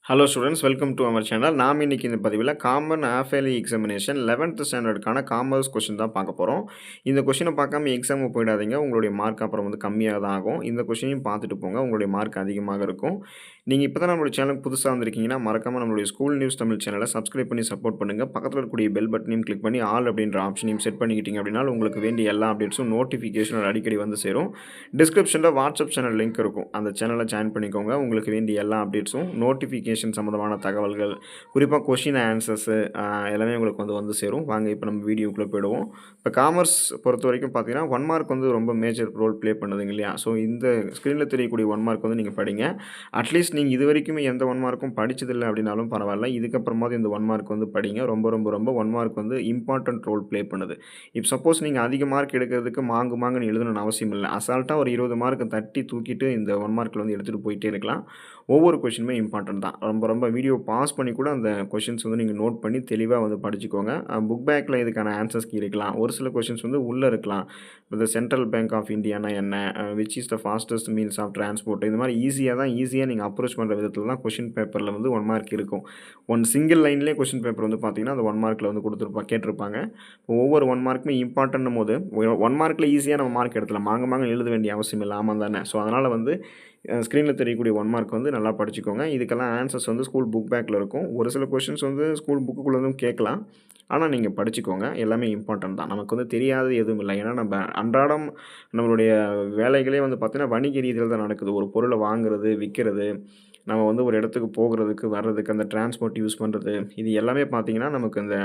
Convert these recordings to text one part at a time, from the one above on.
Hello students, welcome to our channel. நாம் இன்னைக்கு இந்த பதிவில் common half yearly examination 11th ஸ்டாண்டர்டுக்கான காமர்ஸ் கொஷின் தான் பார்க்க போகிறோம். இந்த கொஷினை பார்க்காம எக்ஸாமுக்கு போயிடாதீங்க. உங்களுடைய மார்க் அப்புறம் கம்மியாக தான் ஆகும். இந்த கொஷினையும் பார்த்துட்டு போங்க, உங்களுடைய மார்க் அதிகமாக இருக்கும். நீங்கள் இப்போ தான் நம்மளுடைய சேனலுக்கு புதுசாக வந்திருக்கீங்கன்னா மறக்காமல் நம்மளுடைய ஸ்கூல் நியூஸ் தமிழ் சேனலை சப்ஸ்கிரைப் பண்ணி சப்போர்ட் பண்ணுங்கள். பக்கத்தில் இருக்கக்கூடிய பெல் பட்டனையும் கிளிக் பண்ணி ஆல் அப்படின்ற ஆப்ஷனையும் செட் பண்ணிக்கிட்டீங்க அப்படின்னா உங்களுக்கு வேண்டிய எல்லா அப்டேட்ஸும் நோட்டிஃபிகேஷன் அடிக்கடி வந்து சேரும். டிஸ்கிரிப்ஷனில் வாட்ஸ்அப் சேனல் லிங்க் இருக்கும், அந்த சேனலை ஜாயின் பண்ணிக்கோங்க. உங்களுக்கு வேண்டிய எல்லா அப்டேட்ஸும் நோட்டிஃபிகேஷன் சம்மந்தமான தகவல்கள், குறிப்பாக கொஷின் ஆன்சர்ஸு எல்லாமே உங்களுக்கு வந்து சேரும். வாங்க இப்போ நம்ம வீடியோக்குள்ளே போயிடுவோம். இப்போ காமர்ஸ் பொறுத்த வரைக்கும் பார்த்தீங்கன்னா 1 மார்க் ரொம்ப மேஜர் ரோல் ப்ளே பண்ணுதுங்க இல்லையா? ஸோ இந்த ஸ்க்ரீனில் தெரியக்கூடிய 1 மார்க் நீங்கள் படிங்க. அட்லீஸ்ட் நீங்கள் இது வரைக்கும் எந்த 1 மார்க்கும் படித்ததில்லை அப்படின்னாலும் பரவாயில்ல, இதுக்கப்புறமாவது இந்த 1 மார்க் படிங்க. ரொம்ப 1 மார்க் இம்பார்ட்டன்ட் ரோல் ப்ளே பண்ணுது. இப்போ சப்போஸ் நீங்கள் அதிக மார்க் எடுக்கிறதுக்கு மாங்குன்னு எழுதணும்னு அவசியம் இல்லை. அசால்ட்டாக ஒரு 20 மார்க் தட்டி தூக்கிட்டு இந்த 1 மார்க்கில் எடுத்துகிட்டு போயிட்டே இருக்கலாம். ஒவ்வொரு கொஷினுமே இம்பார்ட்டன்ட் தான். ரொம்ப வீடியோ பாஸ் பண்ணி கூட அந்த கொஷின்ஸ் நீங்கள் நோட் பண்ணி தெளிவாக படிச்சுக்கோங்க. புக் பேக்கில் இதுக்கான ஆன்சர்ஸ் கீ இருக்கலாம். ஒரு சில கொஷின்ஸ் உள்ளே இருக்கலாம். இந்த சென்ட்ரல் பேங்க் ஆஃப் இந்தியானா என்ன, which is the fastest means of transport, இந்த மாதிரி ஈஸியாக நீங்கள் அப்ரோச் பண்ணுற விதத்தில் தான் கொஷின் பேப்பரில் 1 மார்க் இருக்கும். சிங்கிள் லைன்லேயே கொஷின் பேப்பர் பார்த்தீங்கன்னா அந்த 1 மார்க்கில் கேட்டிருப்பாங்க. ஒவ்வொரு 1 மார்க்குமே இம்பார்ட்டன்னும் போது 1 மார்க்கில் ஈஸியாக நம்ம மார்க் எடுத்துலாம். மாங்க எழுத வேண்டிய அவசியம் இல்லை. ஆமாம் தானே? ஸோ அதனால் ஸ்க்ரீனில் தெரியக்கூடிய 1 மார்க் நல்லா படிச்சுக்கோங்க. இதுக்கெல்லாம் ஆன்சர்ஸ் ஸ்கூல் புக் பேக்கில் இருக்கும். ஒரு சில கொஷின்ஸ் ஸ்கூல் புக்குக்குள்ளே கேட்கலாம். ஆனால் நீங்கள் படிச்சுக்கோங்க. எல்லாமே இம்பார்ட்டன்ட் தான். நமக்கு தெரியாதது எதுவும் இல்லை. ஏன்னா நம்ம அன்றாடம் நம்மளுடைய வேலைகளே பார்த்தீங்கன்னா வணிக ரீதியில் தான் நடக்குது. ஒரு பொருளை வாங்குறது, விற்கிறது, நம்ம ஒரு இடத்துக்கு போகிறதுக்கு வர்றதுக்கு அந்த டிரான்ஸ்போர்ட் யூஸ் பண்ணுறது, இது எல்லாமே பார்த்தீங்கன்னா நமக்கு இந்த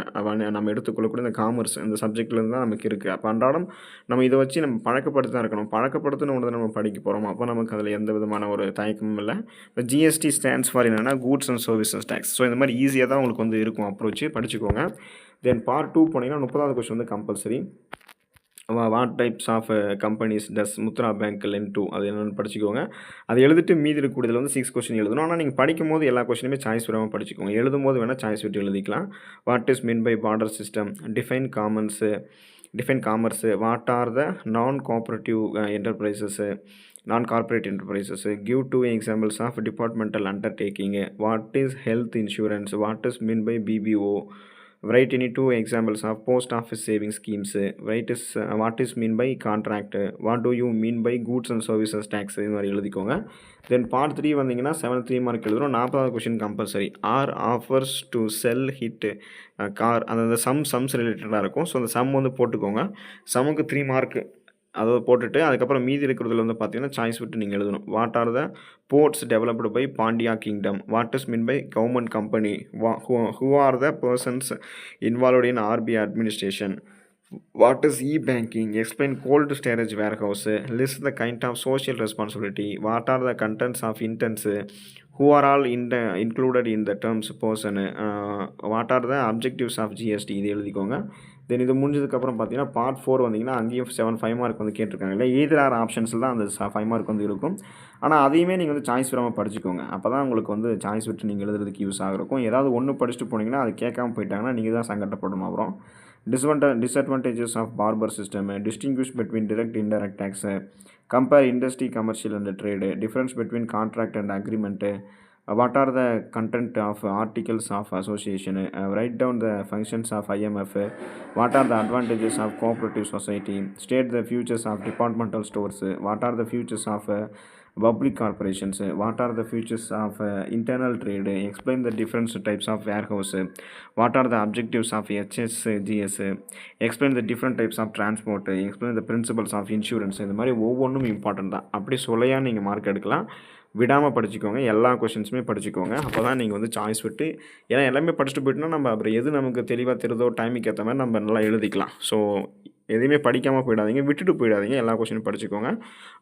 நம்ம எடுத்துக்கொள்ளக்கூடிய இந்த காமர்ஸ் இந்த சப்ஜெக்ட்லேருந்து தான் நமக்கு இருக்குது. அப்போ அன்றாடம் நம்ம இதை வச்சு நம்ம பழக்கப்படுத்தி தான் இருக்கணும். பழக்கப்படுத்தின ஒன்று தான் நம்ம படிக்க போகிறோம். அப்போ நமக்கு அதில் எந்த விதமான ஒரு தயக்கமும் இல்லை. இப்போ ஜிஎஸ்டி ஸ்டாண்ட்ஸ் ஃபார் என்னென்னா goods and services tax. So இந்த மாதிரி ஈஸியாக தான் உங்களுக்கு இருக்கும் அப்ரோச்சு. படிச்சுக்கோங்க. தென் பார்ட் 2 போனீங்கன்னா 30வது question compulsory. What types of companies does Mudra bank lend to, அது என்னென்னு படிச்சுக்கோங்க. அது எழுதிட்டு மீதி இருக்கக்கூடியதில் 6 கொஸ்டின் எழுதணும். ஆனால் நீங்கள் படிக்கும் போது எல்லா கொஸ்டினுமே சாய்ஸ் விடாமல் படிச்சுக்கோங்க. எழுதும் போது வேணால் சாய்ஸ் விட்டு எழுதிக்கலாம். What is mean by barter system, define commerce, what are the non corporate enterprises, give 2 examples of departmental undertaking, what is health insurance, what is mean by BPO, write any 2 examples of post office savings schemes, what is mean by contract, what do you mean by goods and services tax, இது மாதிரி எழுதிக்கோங்க. தென் part 3 வந்தீங்கன்னா 73 mark எழுதுகிறோம். 40வது question compulsory. R offers to sell his car, அந்த sums ரிலேட்டடாக இருக்கும். So அந்த சம் போட்டுக்கோங்க. சம்முக்கு 3 மார்க்கு அதை போட்டுட்டு அதுக்கப்புறம் மீதி இருக்கிறதுல பார்த்தீங்கன்னா சாய்ஸ் விட்டு நீங்கள் எழுதணும். What are the ports developed by Pandya kingdom, what is mean by government company, who are the persons involved in RBI administration, what is banking, explain cold storage warehouse, list the kind of social responsibility, what are the contents of indents, who are all included in the terms person, what are the objectives of GST, இது எழுதிக்கோங்க. தென் இது முடிஞ்சதுக்கப்புறம் பார்த்தீங்கன்னா part 4 வந்தீங்கன்னா அங்கேயும் 5 mark கேட்டிருக்காங்க இல்லை. Either R ஆப்ஷன்ஸில் தான் அந்த 5 மார்க் இருக்கும். ஆனால் அதையுமே நீங்கள் சாய்ஸ் விடாமல் படிச்சுக்கோங்க. அப்போ தான் உங்களுக்கு சாய்ஸ் விட்டு நீங்கள் எழுதுறதுக்கு யூஸ் ஆகிருக்கும். ஏதாவது ஒன்று படிச்சுட்டு போனீங்கன்னா அது கேட்காம போயிட்டாங்கன்னா நீங்கள் தான் சங்கடப்படணும். அப்புறம் disadvantages of barber system, distinguish between direct indirect tax, compare industry, commercial and trade, difference between contract and agreement, what are the content of articles of association, write down the functions of IMF, what are the advantages of cooperative society, state the futures of departmental stores, what are the futures of public corporations, what are the futures of internal trade, explain the different types of warehouse, what are the objectives of HSGS, explain the different types of transport, explain the principles of insurance. இந்த மாதிரி ஒவ்வொன்றும் important தான். அப்படி சொல்லையா நீங்கள் mark எடுக்கலாம். விடாமல் படிச்சுக்கோங்க. எல்லா கொஷின்ஸுமே படிச்சுக்கோங்க. அப்போ தான் நீங்கள் சாய்ஸ் விட்டு, ஏன்னா எல்லாமே படிச்சுட்டு போயிட்டோம்னா நம்ம அப்புறம் எது நமக்கு தெளிவாக தெரியுதோ டைமுக்கு ஏற்ற மாதிரி நம்ம நல்லா எழுதிக்கலாம். ஸோ எதுவுமே படிக்காமல் போயிடாதீங்க, விட்டுட்டு போயிடாதீங்க. எல்லா கொஷினும் படிச்சுக்கோங்க.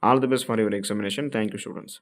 All the best for your examination. Thank you students.